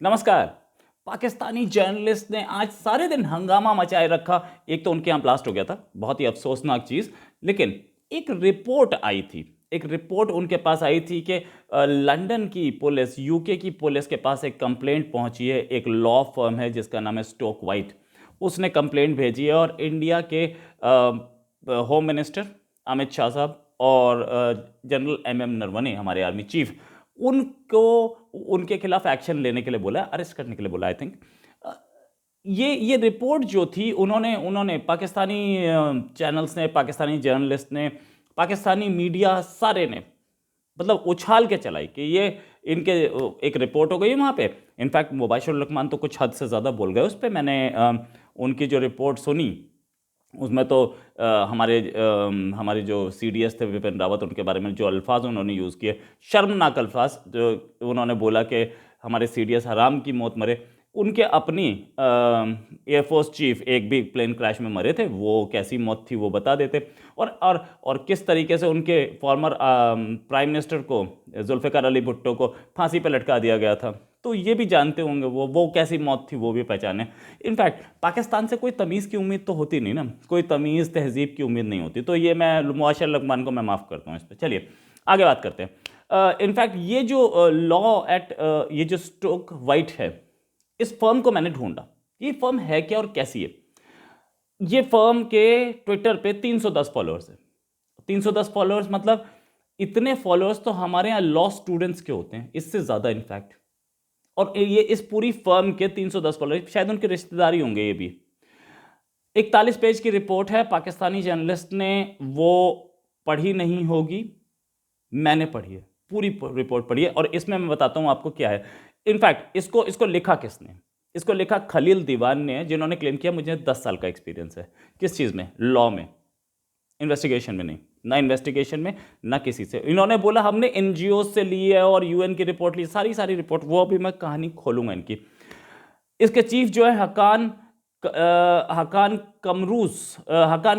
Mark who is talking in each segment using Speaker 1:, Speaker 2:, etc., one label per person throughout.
Speaker 1: नमस्कार। पाकिस्तानी जर्नलिस्ट ने आज सारे दिन हंगामा मचाए रखा। एक तो उनके यहाँ ब्लास्ट हो गया था, बहुत ही अफसोसनाक चीज़। लेकिन एक रिपोर्ट आई थी, एक रिपोर्ट उनके पास आई थी कि लंदन की पुलिस, यूके की पुलिस के पास एक कंप्लेंट पहुंची है। एक लॉ फर्म है जिसका नाम है स्टोक वाइट, उसने कंप्लेंट भेजी है और इंडिया के होम मिनिस्टर अमित शाह साहब और जनरल एम नरवणे, हमारे आर्मी चीफ, उनको उनके खिलाफ एक्शन लेने के लिए बोला, अरेस्ट करने के लिए बोला। आई थिंक ये रिपोर्ट जो थी, उन्होंने उन्होंने पाकिस्तानी चैनल्स ने, पाकिस्तानी जर्नलिस्ट ने, पाकिस्तानी मीडिया सारे ने मतलब उछाल के चलाई कि ये इनके एक रिपोर्ट हो गई वहाँ पे। इनफैक्ट मुबाशिर लकमान तो कुछ हद से ज़्यादा बोल गए उस पर। मैंने उनकी जो रिपोर्ट सुनी उसमें तो हमारे जो सीडीएस थे विपिन रावत, उनके बारे में जो अल्फाज उन्होंने यूज़ किए, शर्मनाक अल्फाज, जो उन्होंने बोला कि हमारे सीडीएस हराम की मौत मरे। उनके अपनी एयरफोर्स चीफ एक भी प्लेन क्रैश में मरे थे, वो कैसी मौत थी वो बता देते। और किस तरीके से उनके फॉर्मर प्राइम मिनिस्टर को, जुल्फ़िकार अली भुट्टो को फांसी पर लटका दिया गया था। तो ये भी जानते होंगे वो कैसी मौत थी, वो भी पहचाने। इनफैक्ट पाकिस्तान से कोई तमीज़ की उम्मीद तो होती नहीं ना, कोई तमीज़ तहजीब की उम्मीद नहीं होती। तो ये मैं मुबाशिर लकमान को मैं माफ़ करता हूँ इस पर। चलिए आगे बात करते हैं। इनफैक्ट ये जो लॉ एट ये जो स्टोक वाइट है, इस फर्म को मैंने ढूंढा, ये फर्म है क्या और कैसी है। ये फर्म के ट्विटर पे 310 फॉलोअर्स है। 310 फॉलोअर्स मतलब इतने फॉलोअर्स तो हमारे यहाँ लॉ स्टूडेंट्स के होते हैं, इससे ज़्यादा इनफैक्ट। और ये इस पूरी फर्म के 310 फॉलोअर्स, शायद उनके रिश्तेदार ही होंगे ये भी। 41 पेज की रिपोर्ट है, पाकिस्तानी जर्नलिस्ट ने वो पढ़ी नहीं होगी, मैंने पढ़ी है, पूरी रिपोर्ट पढ़ी है। और इसमें मैं बताता हूँ आपको क्या है। इनफैक्ट इसको इसको लिखा किसने, इसको लिखा खलील दीवान ने, जिन्होंने क्लेम किया मुझे 10 साल का एक्सपीरियंस है। किस चीज़ में? लॉ में, इन्वेस्टिगेशन में नहीं, ना इन्वेस्टिगेशन में ना किसी से। इन्होंने बोला हमने एनजीओ से ली है और यूएन की रिपोर्ट ली, सारी सारी रिपोर्ट, वो अभी मैं कहानी खोलूंगा इनकी। इसके चीफ जो है हकान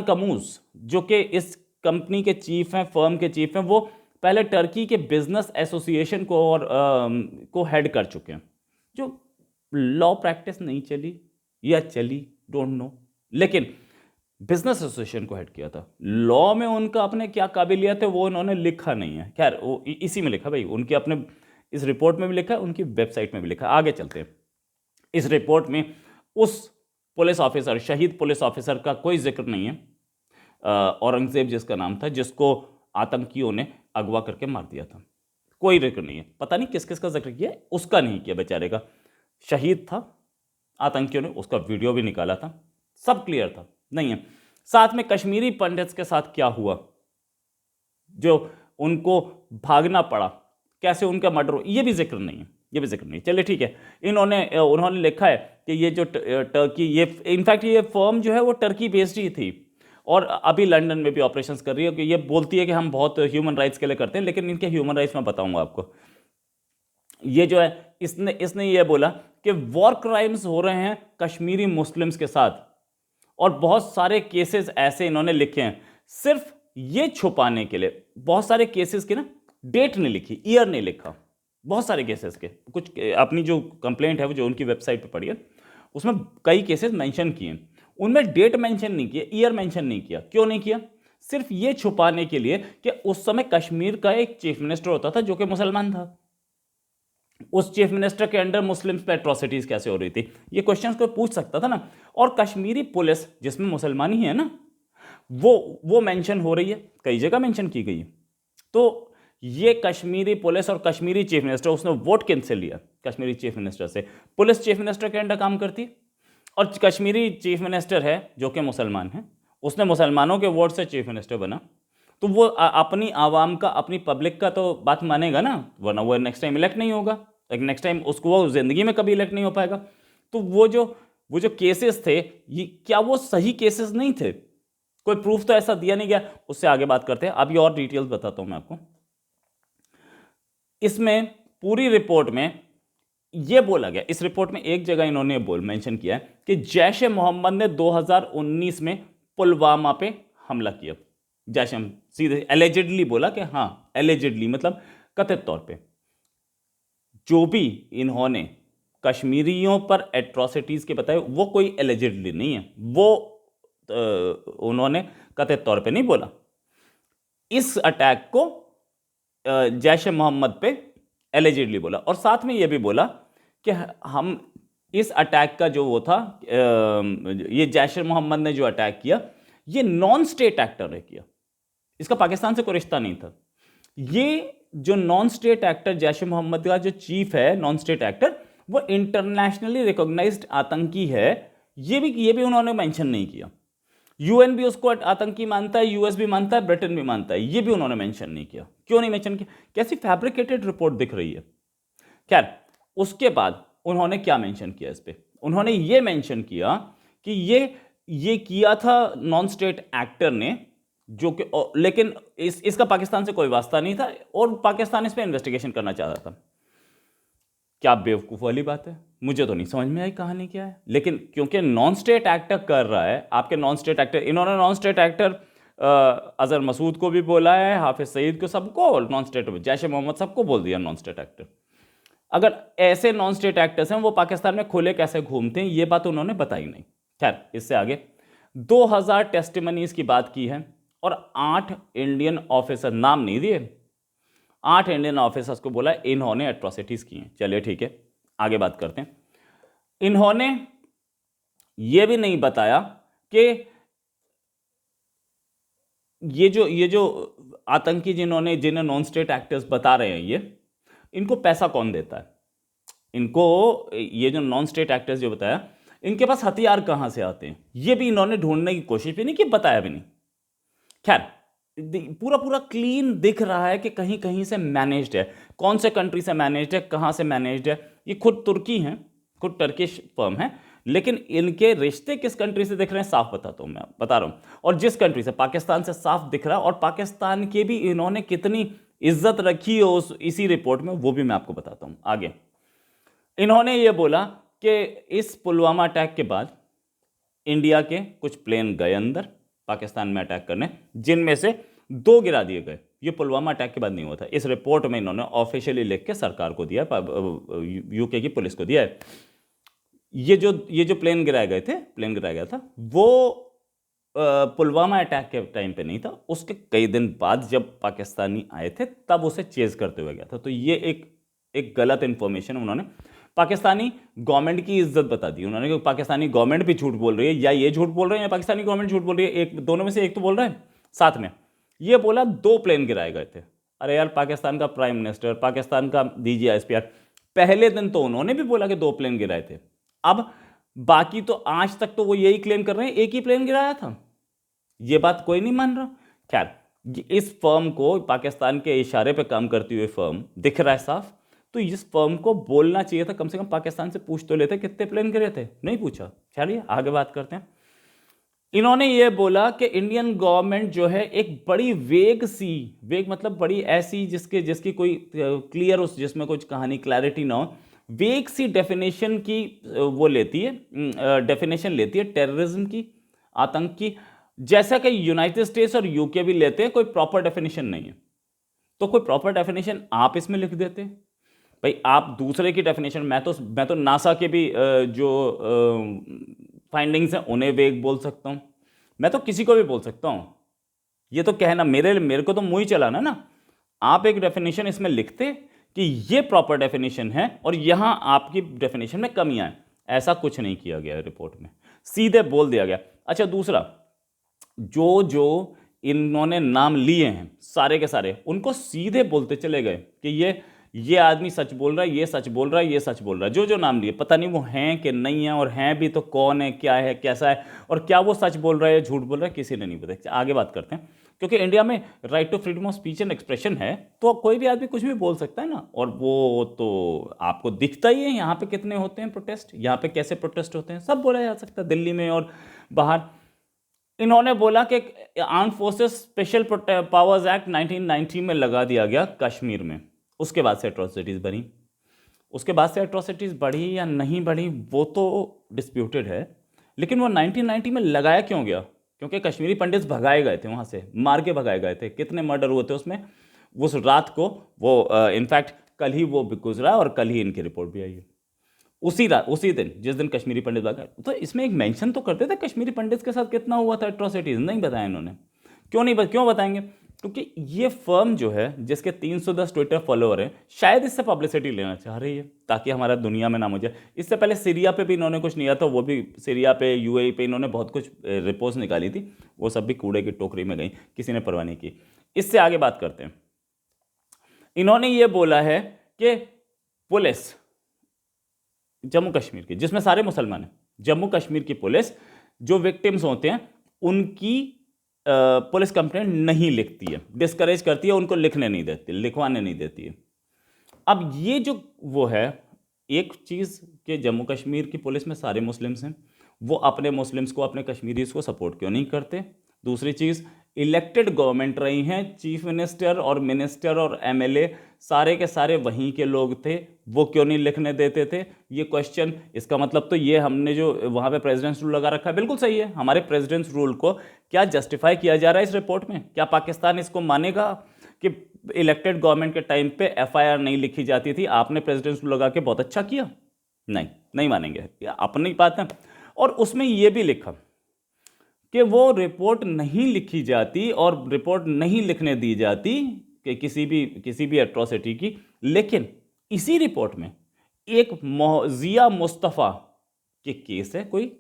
Speaker 1: कमूस, जो कि इस कंपनी के चीफ हैं, फर्म के चीफ हैं। वो पहले टर्की के बिजनेस एसोसिएशन को और को हेड कर चुके हैं। जो लॉ प्रैक्टिस नहीं चली या चली, डोंट नो, लेकिन बिजनेस एसोसिएशन को हेड किया था। लॉ में उनका अपने क्या काबिलियत है वो उन्होंने लिखा नहीं है। खैर वो इसी में लिखा भाई, उनके अपने इस रिपोर्ट में भी लिखा है, उनकी वेबसाइट में भी लिखा है। आगे चलते हैं। इस रिपोर्ट में उस पुलिस ऑफिसर, शहीद पुलिस ऑफिसर का कोई जिक्र नहीं है, औरंगजेब जिसका नाम था, जिसको आतंकियों ने अगवा करके मार दिया था। कोई जिक्र नहीं है। पता नहीं किस किस का जिक्र किया, उसका नहीं किया बेचारे का। शहीद था, आतंकियों ने उसका वीडियो भी निकाला था, सब क्लियर था, नहीं है। साथ में कश्मीरी पंडित्स के साथ क्या हुआ, जो उनको भागना पड़ा, कैसे उनका मर्डर, ये भी जिक्र नहीं है, ये भी जिक्र नहीं। चलिए ठीक है। उन्होंने लिखा है कि ये जो टर्की, ये इनफैक्ट ये फर्म जो है वो टर्की बेस्ड ही थी और अभी लंदन में भी ऑपरेशंस कर रही है। कि ये बोलती है कि हम बहुत ह्यूमन राइट्स के लिए करते हैं, लेकिन इनके ह्यूमन राइट्स मैं बताऊंगा आपको। ये जो है, इसने ये बोला कि वॉर क्राइम्स हो रहे हैं कश्मीरी मुस्लिम्स के साथ, और बहुत सारे केसेस ऐसे इन्होंने लिखे हैं सिर्फ ये छुपाने के लिए। बहुत सारे केसेस की ना डेट नहीं लिखी, ईयर नहीं लिखा, बहुत सारे केसेस के। कुछ अपनी जो कंप्लेंट है वो जो उनकी वेबसाइट पे पड़ी है, उसमें कई केसेस मेंशन किए हैं, उनमें डेट मेंशन नहीं किया, ईयर मेंशन नहीं किया। क्यों नहीं किया? सिर्फ ये छुपाने के लिए कि उस समय कश्मीर का एक चीफ मिनिस्टर होता था जो कि मुसलमान था। उस चीफ मिनिस्टर के अंडर मुस्लिम्स पे एट्रोसिटीज कैसे हो रही थी, ये क्वेश्चंस कोई पूछ सकता था ना। और कश्मीरी पुलिस जिसमें मुसलमान ही है ना, वो मेंशन हो रही है, कई जगह मेंशन की गई है। तो ये कश्मीरी पुलिस और कश्मीरी चीफ मिनिस्टर, उसने वोट किन से लिया? कश्मीरी चीफ मिनिस्टर से। पुलिस चीफ मिनिस्टर के अंडर काम करती है और कश्मीरी चीफ मिनिस्टर है जो कि मुसलमान है, उसने मुसलमानों के वोट से चीफ मिनिस्टर बना। तो वो अपनी आवाम का, अपनी पब्लिक का तो बात मानेगा ना, वरना वो नेक्स्ट टाइम इलेक्ट नहीं होगा। नेक्स्ट टाइम उसको, वो जिंदगी में कभी इलेक्ट नहीं हो पाएगा। तो वो जो केसेस थे, ये क्या वो सही केसेस नहीं थे? कोई प्रूफ तो ऐसा दिया नहीं गया। उससे आगे बात करते हैं, अभी और डिटेल्स बताता हूं मैं आपको। इसमें पूरी रिपोर्ट में यह बोला गया, इस रिपोर्ट में एक जगह इन्होंने मेंशन किया है कि जैश ए मोहम्मद ने 2019 में पुलवामा पे हमला किया। जैश, सीधे एलिजिडली बोला कि हाँ, एलिजिडली मतलब कथित तौर पे। जो भी इन्होंने कश्मीरियों पर एट्रोसिटीज़ के बताए, वो कोई एलिजिडली नहीं है, वो उन्होंने कथित तौर पे नहीं बोला। इस अटैक को जैश ए मोहम्मद पे एलिजिडली बोला, और साथ में ये भी बोला कि हम इस अटैक का जो वो था, ये जैश ए मोहम्मद ने जो अटैक किया, ये नॉन स्टेट एक्टर ने किया, इसका पाकिस्तान से कोई रिश्ता नहीं था। ये जो non state actor Jaish e Mohammad का जो चीफ है, नॉन स्टेट एक्टर, वो इंटरनेशनली रिकॉग्नाइज्ड आतंकी है, ये भी उन्होंने मेंशन नहीं किया। यूएन भी उसको आतंकी मानता है, यूएस भी मानता है, ब्रिटेन भी मानता है, ये भी उन्होंने मेंशन नहीं किया। क्यों नहीं मेंशन किया? कैसी फैब्रिकेटेड रिपोर्ट दिख रही है। खैर, उसके बाद उन्होंने क्या मेंशन किया इस पे? उन्होंने ये मेंशन किया कि ये किया था नॉन स्टेट एक्टर ने, जो कि लेकिन इसका पाकिस्तान से कोई वास्ता नहीं था, और पाकिस्तान इस पे इन्वेस्टिगेशन करना चाहता था। क्या बेवकूफ़ वाली बात है, मुझे तो नहीं समझ में आई कहानी क्या है। लेकिन क्योंकि नॉन स्टेट एक्टर कर रहा है, आपके नॉन स्टेट एक्टर, इन्होंने non state actor Azhar Masood को भी बोला है, हाफिज सईद को, सबको नॉन स्टेट, जैश ए मोहम्मद सबको बोल दिया नॉन स्टेट एक्टर। अगर ऐसे नॉन स्टेट एक्टर्स हैं, वो पाकिस्तान में खुले कैसे घूमते हैं, ये बात उन्होंने बताई नहीं। खैर, इससे आगे 2000 टेस्टिमनीज की बात की है, और 8 इंडियन ऑफिसर, नाम नहीं दिए, 8 इंडियन ऑफिसर्स को बोला इन्होंने एट्रोसिटीज की हैं। चलिए ठीक है, आगे बात करते हैं। इन्होंने ये भी नहीं बताया कि ये जो आतंकी जिन्हें नॉन स्टेट एक्टर्स बता रहे हैं, इनको पैसा कौन देता है, इनको ये जो नॉन स्टेट एक्टर्स जो बताया, इनके पास हथियार कहां से आते हैं, ये भी इन्होंने ढूंढने की कोशिश भी नहीं की, बताया भी नहीं। खैर, पूरा क्लीन दिख रहा है कि कहीं कहीं से मैनेज्ड है। कौन से कंट्री से मैनेज्ड है, कहां से मैनेज्ड है? ये खुद तुर्की हैं, खुद टर्किश फर्म है, लेकिन इनके रिश्ते किस कंट्री से दिख रहे हैं साफ बताता हूं, मैं बता रहा हूं। और जिस कंट्री से, पाकिस्तान से साफ दिख रहा है, और पाकिस्तान के भी इन्होंने कितनी इज्जत रखी है उस इसी रिपोर्ट में, वो भी मैं आपको बताता हूं आगे। इन्होंने ये बोला कि इस पुलवामा अटैक के बाद इंडिया के कुछ प्लेन गए अंदर पाकिस्तान में अटैक करने, जिनमें से 2 गिरा दिए गए। ये पुलवामा अटैक के बाद नहीं हुआ था, इस रिपोर्ट में इन्होंने ऑफिशियली लिख के सरकार को दिया, यूके की पुलिस को दिया है। ये जो प्लेन गिराए गए थे, प्लेन गिराया गया था, वो पुलवामा अटैक के टाइम पे नहीं था, उसके कई दिन बाद जब पाकिस्तानी आए थे तब उसे चेज करते हुए गया था। तो ये एक गलत इंफॉर्मेशन उन्होंने पाकिस्तानी गवर्नमेंट की इज्जत बता दी उन्होंने, कि पाकिस्तानी गवर्नमेंट भी झूठ बोल रही है, या ये झूठ बोल रहे हैं या पाकिस्तानी गवर्नमेंट झूठ बोल रही है, एक दोनों में से एक तो बोल रहा है। साथ में ये बोला 2 प्लेन गिराए गए थे। अरे यार, पाकिस्तान का प्राइम मिनिस्टर, पाकिस्तान का DGISPR, पहले दिन तो उन्होंने भी बोला कि 2 प्लेन गिराए थे। अब बाकी तो आज तक तो वो यही क्लेम कर रहे हैं एक ही प्लेन गिराया था, ये बात कोई नहीं मान रहा। खैर, इस फर्म को, पाकिस्तान के इशारे पे काम करती हुई फर्म दिख रहा है साफ, तो इस फर्म को बोलना चाहिए था, कम से कम पाकिस्तान से पूछ तो लेते कितने प्लेन गिरे थे, नहीं पूछा। चलिए आगे बात करते हैं। इन्होंने ये बोला कि इंडियन गवर्नमेंट जो है एक बड़ी वेग मतलब बड़ी ऐसी जिसकी कोई क्लियर, उस जिसमें कुछ कहानी क्लैरिटी ना हो, वेग सी डेफिनेशन की वो लेती है, डेफिनेशन लेती है टेररिज्म की, आतंक की, जैसा कि यूनाइटेड स्टेट्स और यूके भी लेते हैं। कोई प्रॉपर डेफिनेशन नहीं है, तो कोई प्रॉपर डेफिनेशन आप इसमें लिख देते भाई। आप दूसरे की डेफिनेशन, मैं तो नासा के भी जो फाइंडिंग्स हैं उन्हें वेग बोल सकता हूं, मैं तो किसी को भी बोल सकता हूं। ये तो कहना मेरे को तो मुंह ही चलाना ना। आप एक डेफिनेशन इसमें लिखते कि ये प्रॉपर डेफिनेशन है और यहां आपकी डेफिनेशन में कमियां हैं, ऐसा कुछ नहीं किया गया रिपोर्ट में, सीधे बोल दिया गया। अच्छा, दूसरा, जो इन्होंने नाम लिए हैं सारे के सारे, उनको सीधे बोलते चले गए कि ये आदमी सच बोल रहा है, ये सच बोल रहा है, ये सच बोल रहा है। जो नाम लिए, पता नहीं वो हैं कि नहीं है, और हैं भी तो कौन है, क्या है, कैसा है, और क्या वो सच बोल रहा है, झूठ बोल रहा है, किसी ने नहीं पता। आगे बात करते हैं, क्योंकि इंडिया में right to freedom of speech and expression है, तो कोई भी आदमी कुछ भी बोल सकता है ना। और वो तो आपको दिखता ही है, यहाँ पे कितने होते हैं प्रोटेस्ट, यहाँ पे कैसे प्रोटेस्ट होते हैं, सब बोला जा सकता है, दिल्ली में और बाहर। इन्होंने बोला कि arm forces special powers act 1990 में लगा दिया गया कश्मीर में, उसके बाद से एट्रोसिटीज़ बनी। उसके बाद से एट्रोसिटीज़ बढ़ी या नहीं बढ़ी वो तो डिस्प्यूटेड है, लेकिन वो 1990 में लगाया क्यों गया? क्योंकि कश्मीरी पंडित भगाए गए थे, वहाँ से मार के भगाए गए थे। कितने मर्डर हुए थे उसमें उस रात को, वो इनफैक्ट कल ही वो गुजरा और कल ही इनकी रिपोर्ट भी आई है। उसी दिन जिस दिन कश्मीरी पंडित भागा, तो इसमें एक मेंशन तो करते थे कश्मीरी पंडित के साथ कितना हुआ था एट्रोसिटीज, नहीं बताया इन्होंने। क्यों बताएंगे? क्योंकि ये फर्म जो है जिसके 310 ट्विटर फॉलोअर हैं, शायद इससे पब्लिसिटी लेना चाह रही है ताकि हमारा दुनिया में नाम हो जाए। इससे पहले सीरिया पे भी इन्होंने कुछ नहीं था, वो भी सीरिया पे, यूएई पे इन्होंने बहुत कुछ रिपोर्ट्स निकाली थी, वो सब भी कूड़े की टोकरी में गई, किसी ने परवाह नहीं की। इससे आगे बात करते हैं। इन्होंने ये बोला है कि पुलिस जम्मू कश्मीर की, जिसमें सारे मुसलमान हैं, जम्मू कश्मीर की पुलिस जो विक्टिम्स होते हैं उनकी पुलिस कंप्लेंट नहीं लिखती है, डिस्करेज करती है, उनको लिखने नहीं देती, लिखवाने नहीं देती है। अब ये जो वो है, एक चीज़ कि जम्मू कश्मीर की पुलिस में सारे मुस्लिम्स हैं, वो अपने मुस्लिम्स को, अपने कश्मीरीज को सपोर्ट क्यों नहीं करते? दूसरी चीज़, इलेक्टेड गवर्नमेंट रही हैं, चीफ मिनिस्टर और एमएलए सारे के सारे वहीं के लोग थे, वो क्यों नहीं लिखने देते थे? ये क्वेश्चन, इसका मतलब तो ये हमने जो वहाँ पे प्रेसिडेंट्स रूल लगा रखा है बिल्कुल सही है। हमारे प्रेसिडेंट्स रूल को क्या जस्टिफाई किया जा रहा है इस रिपोर्ट में? क्या पाकिस्तान इसको मानेगा कि इलेक्टेड गवर्नमेंट के टाइम पे एफआईआर नहीं लिखी जाती थी, आपने प्रेसिडेंट्स रूल लगा के बहुत अच्छा किया? नहीं मानेंगे, अपनी बात है। और उसमें यह भी लिखा कि वो रिपोर्ट नहीं लिखी जाती और रिपोर्ट नहीं लिखने दी जाती कि किसी भी एट्रोसिटी की, लेकिन इसी रिपोर्ट में एक जिया मुस्तफ़ा के केस है कोई,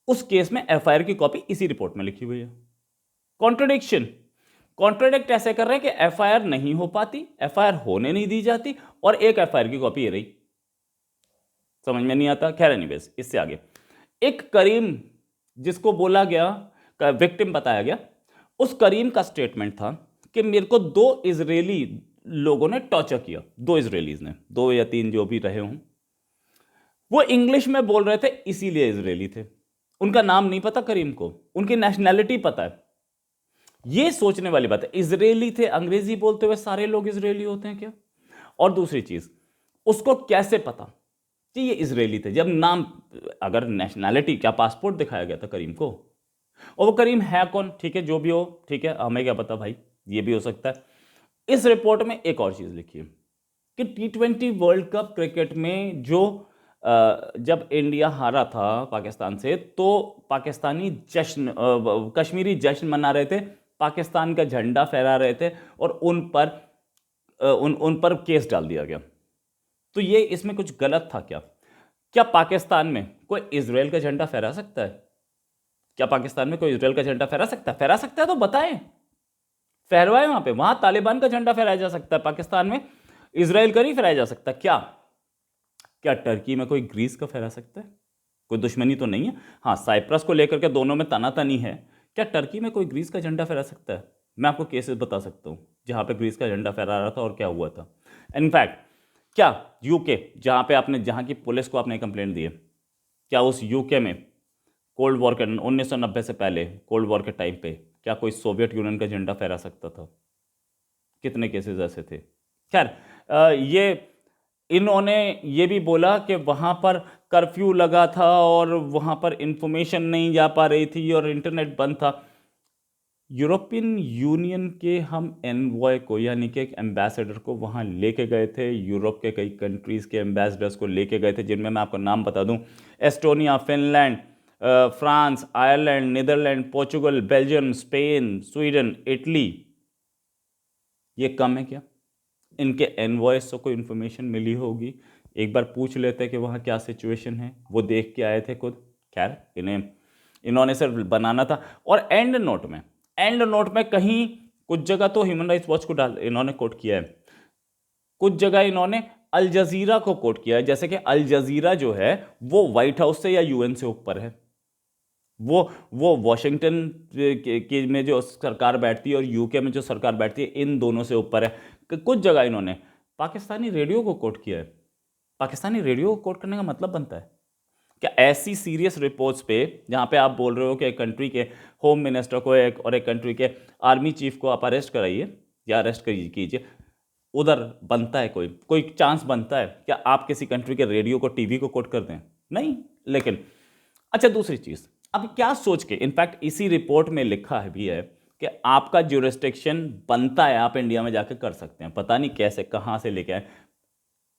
Speaker 1: उस केस में एफआईआर की कॉपी इसी रिपोर्ट में लिखी हुई है। कॉन्ट्रडिक्ट ऐसे कर रहे हैं कि एफआईआर नहीं हो पाती, एफआईआर होने नहीं दी जाती, और एक एफआईआर की कॉपी ये रही। समझ में नहीं आता। खैर एनीवेज, इससे आगे एक करीम जिसको बोला गया, विक्टिम बताया गया, उस करीम का स्टेटमेंट था कि मेरे को 2 इजरायली लोगों ने टॉर्चर किया, 2 इजरायलीज ने, 2 या 3 जो भी रहे हों, वो इंग्लिश में बोल रहे थे इसीलिए इजरायली थे। उनका नाम नहीं पता करीम को, उनकी नेशनैलिटी पता है। ये सोचने वाली बात है, इजरायली थे, अंग्रेजी बोलते हुए सारे लोग इजरायली होते हैं क्या? और दूसरी चीज, उसको कैसे पता कि ये इजरायली थे जब नाम, अगर नेशनैलिटी, क्या पासपोर्ट दिखाया गया था करीम को? और वो करीम है कौन? ठीक है, जो भी हो, ठीक है, हमें क्या पता भाई, ये भी हो सकता है। इस रिपोर्ट में एक और चीज लिखी है कि T20 वर्ल्ड कप क्रिकेट में जो जब इंडिया हारा था पाकिस्तान से, तो पाकिस्तानी जश्न, कश्मीरी जश्न मना रहे थे, पाकिस्तान का झंडा फहरा रहे थे, और उन पर केस डाल दिया गया। तो ये इसमें कुछ गलत था क्या? क्या पाकिस्तान में कोई इजराइल का झंडा फहरा सकता है? क्या पाकिस्तान में कोई इजराइल का झंडा फहरा सकता है? फहरा सकता है तो बताएं, फहरवाए वहां पे। वहां तालिबान का झंडा फहराया जा सकता है, पाकिस्तान में इजराइल का नहीं फहराया जा सकता। क्या टर्की में कोई ग्रीस का फहरा सकता है? कोई दुश्मनी तो नहीं है। हाँ, साइप्रस को लेकर के दोनों में तनातनी है। क्या टर्की में कोई ग्रीस का झंडा फहरा सकता है? मैं आपको केसेस बता सकता हूं जहां पे ग्रीस का झंडा फहरा रहा था और क्या हुआ था। इनफैक्ट क्या यूके, जहां की पुलिस को आपने कंप्लेंट दी है, क्या उस यूके में कोल्ड वॉर के 1990 से पहले कोल्ड वॉर के टाइम पे क्या कोई सोवियत यूनियन का झंडा फहरा सकता था? कितने केसेस ऐसे थे। खैर, ये इन्होंने ये भी बोला कि वहाँ पर कर्फ्यू लगा था और वहाँ पर इंफॉर्मेशन नहीं जा पा रही थी और इंटरनेट बंद था। यूरोपियन यूनियन के हम एनवॉय को, यानी कि एक एम्बेसडर को वहाँ लेके गए थे, यूरोप के कई कंट्रीज़ के एम्बेसडर्स को लेके गए थे, जिनमें मैं आपको नाम बता दूँ: Estonia, Finland, France, Ireland, Netherland, Portugal, Belgium, Spain, Sweden, Italy. ये कम है क्या? इनके एनवॉयस को कोई इन्फॉर्मेशन मिली होगी, एक बार पूछ लेते कि वहाँ क्या सिचुएशन है, वो देख के आए थे खुद। खैर, इन्होंने सिर्फ बनाना था। और एंड नोट में कहीं कुछ जगह तो ह्यूमन राइट्स वॉच को इन्होंने कोट किया है, कुछ जगह इन्होंने अल जजीरा को कोट किया है, जैसे कि अल जजीरा जो है वो व्हाइट हाउस से या यूएन से ऊपर है। वो वॉशिंगटन में जो सरकार बैठती है और यूके में जो सरकार बैठती है, इन दोनों से ऊपर है। कुछ जगह इन्होंने पाकिस्तानी रेडियो को कोट किया है। पाकिस्तानी रेडियो को कोट करने का मतलब बनता है क्या ऐसी सीरियस रिपोर्ट्स पे, जहां पे आप बोल रहे हो कि एक कंट्री के होम मिनिस्टर को और एक कंट्री के आर्मी चीफ को आप अरेस्ट कराइए या अरेस्ट कीजिए, उधर बनता है कोई चांस बनता है क्या आप किसी कंट्री के रेडियो को, टीवी को कोट कर दें? नहीं। लेकिन अच्छा, दूसरी चीज, अब क्या सोच के, इनफैक्ट इसी रिपोर्ट में लिखा है भी है कि आपका ज्यूरिस्डिक्शन बनता है, आप इंडिया में जाकर कर सकते हैं। पता नहीं कैसे, कहां से लेके आए,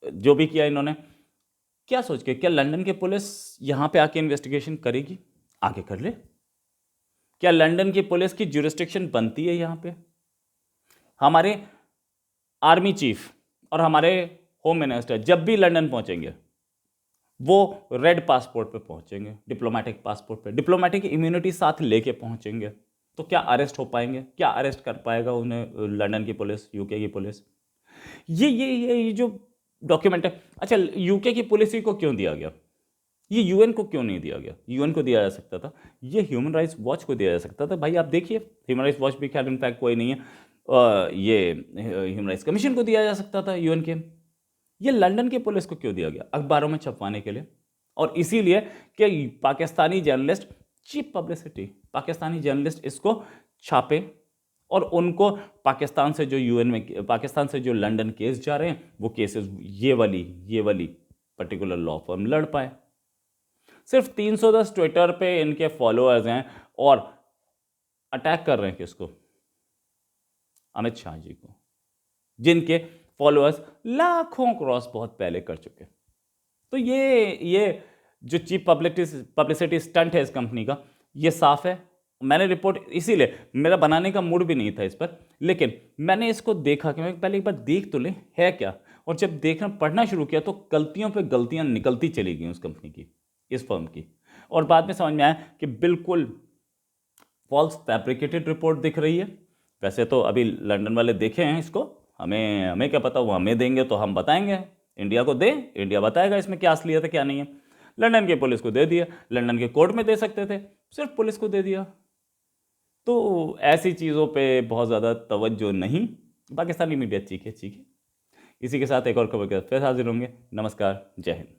Speaker 1: जो भी किया इन्होंने। क्या सोच के, क्या लंदन की पुलिस यहाँ पे आके इन्वेस्टिगेशन करेगी? आके कर ले। क्या लंदन की पुलिस की ज्यूरिस्डिक्शन बनती है यहाँ पे? हमारे आर्मी चीफ और हमारे होम मिनिस्टर जब भी लंदन पहुंचेंगे वो रेड पासपोर्ट पे पहुंचेंगे, डिप्लोमेटिक पासपोर्ट पे, डिप्लोमेटिक इम्यूनिटी साथ लेके पहुंचेंगे। तो क्या अरेस्ट हो पाएंगे? क्या अरेस्ट कर पाएगा उन्हें लंदन की पुलिस, यूके की पुलिस? ये जो डॉक्यूमेंट है, अच्छा यूके की पुलिस को क्यों दिया गया? ये यूएन को क्यों नहीं दिया गया? यूएन को दिया जा सकता था, ये ह्यूमन राइट्स वॉच को दिया जा सकता था। भाई आप देखिए, ह्यूमन राइट्स वॉच भी खैर इनफैक्ट कोई नहीं है, ये ह्यूमन राइट्स कमीशन को दिया जा सकता था यूएन के। ये लंदन की पुलिस को क्यों दिया गया? अखबारों में छपवाने के लिए, और इसीलिए कि Pakistani journalist, cheap publicity, Pakistani journalist इसको छापे और उनको पाकिस्तान से जो यूएन में, पाकिस्तान से जो लंदन केस जा रहे हैं वो केसेस ये वाली पर्टिकुलर लॉ फर्म लड़ पाए। सिर्फ 310 ट्विटर पे इनके फॉलोअर्स हैं और अटैक कर रहे हैं किसको? अमित शाह जी को, जिनके फॉलोअर्स लाखों क्रॉस बहुत पहले कर चुके। तो ये जो चीप पब्लिसिटी स्टंट है इस कंपनी का, ये साफ है। मैंने रिपोर्ट, इसीलिए मेरा बनाने का मूड भी नहीं था इस पर, लेकिन मैंने इसको देखा कि मैं पहले एक बार देख तो ले है क्या, और जब देखना पढ़ना शुरू किया तो गलतियों पे गलतियां निकलती चली गई उस कंपनी की, इस फर्म की, और बाद में समझ में आया कि बिल्कुल फॉल्स फैब्रिकेटेड रिपोर्ट दिख रही है। वैसे तो अभी लंदन वाले देखे हैं इसको, हमें हमें क्या पता, वो हमें देंगे तो हम बताएंगे, इंडिया को दे, इंडिया बताएगा इसमें क्या असलियत है क्या नहीं है। लंदन की पुलिस को दे दिया, लंदन के कोर्ट में दे सकते थे, सिर्फ पुलिस को दे दिया। तो ऐसी चीज़ों पे बहुत ज़्यादा तवज्जो नहीं, पाकिस्तानी मीडिया चीखे। इसी के साथ एक और खबर के साथ फिर हाजिर होंगे। नमस्कार, जय हिंद।